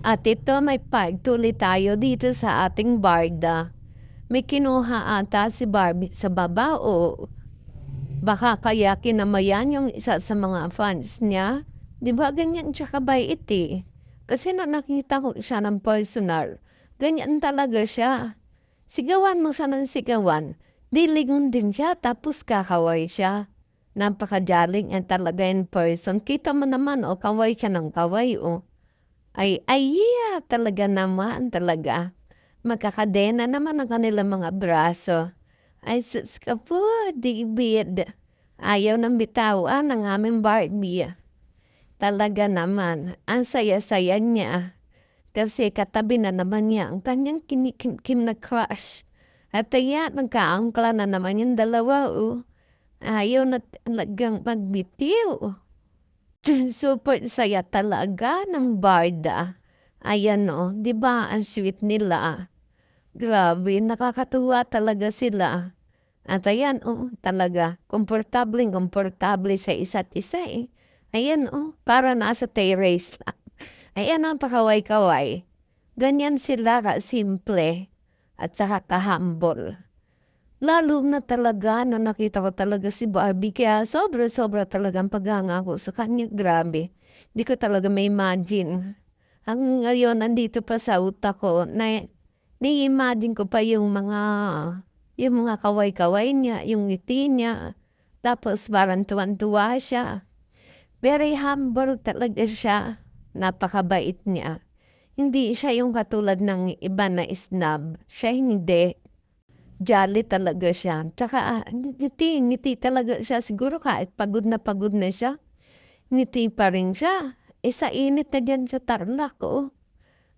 At ito may pagtuloy tayo dito sa ating barda. May kinuha ata si Barbie sa baba o baka kaya kinamayan yung isa sa mga fans niya. Di ba ganyan siya kabait eh. Kasi nung nakita ko siya ng personal, ganyan talaga siya. Sigawan mo siya ng sigawan. Dilingon din siya tapos kakaway siya. Napakajaling and talaga in person. Kita mo naman kaway siya ng kaway Ay, yeah, talaga naman, talaga. Magkakadena naman ang kanilang mga braso. Ay, sus ka po, David. Ayaw ng bitawan ng aming Barbie. Talaga naman, ang saya-saya niya. Kasi katabi na naman niya ang kanyang kinikim na crush. At ayan, magkaangkla na naman yung dalawa. Ayaw na talagang magbitiw. Super saya talaga ng barda. Ayan 'di ba ang sweet nila. Grabe, nakakatuwa talaga sila. At ayan talaga komportable sa isa't isa Ayan para nasa terrace lang. Ayan napakaway-kaway. Ganyan sila kasimple at saka ka-humble. Lalo na talaga nung nakita ko talaga si Barbie kaya sobra-sobra talagang paghanga ko sa kanya, grabe. Di ko talaga ma-imagine. Hanggang ngayon nandito pa sa utak ko na nai-imagine ko pa yung mga kaway-kaway niya, yung ngiti niya. Tapos parang tuwan-tuwa siya. Very humble talaga siya. Napakabait niya. Hindi siya yung katulad ng iba na snob. Siya hindi. Jolly talaga siya. Tsaka ngiti talaga siya. Siguro kahit pagod na siya, ngiti pa rin siya. Sa init na diyan sa Tarlac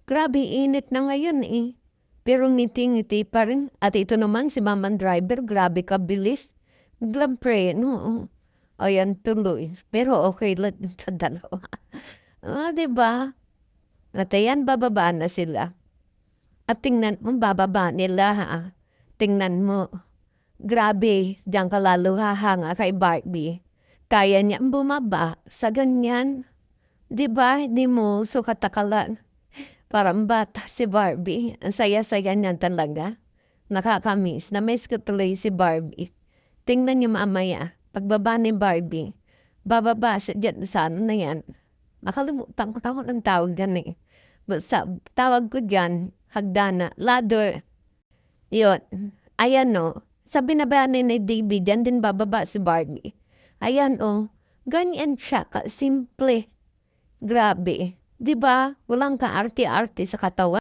Grabe init na ngayon Pero ngiti-ngiti pa rin. At ito naman si Mamang Driver, grabe kabilis. Biglang preno. Ayan tuloy. Pero okay lang din sa dalawa. 'Di ba? At ayan, bababa na sila. At tingnan mo, bababa nila Tingnan mo. Grabe, diyan ka lalo hahanga kay Barbie. Kaya niyang bumaba sa ganyan. 'Di ba, hindi mo sukatakalan. Parang bata si Barbie. Ang saya-saya niyan talaga. Nakakamiss. Na-miss ko tuloy si Barbie. Tingnan niyo mamaya, pagbaba ni Barbie, bababa siya diyan sa ano na yan. Nakalimutan ko ng tawag yan Basta, tawag ko diyan, hagdana, ladder. Yun. Ayan sa binabaanan ni David, diyan din bababa si Barbie. Ayan ganyan siya ka simple. Grabe. 'Di ba? Walang kaarte-arte sa katawan.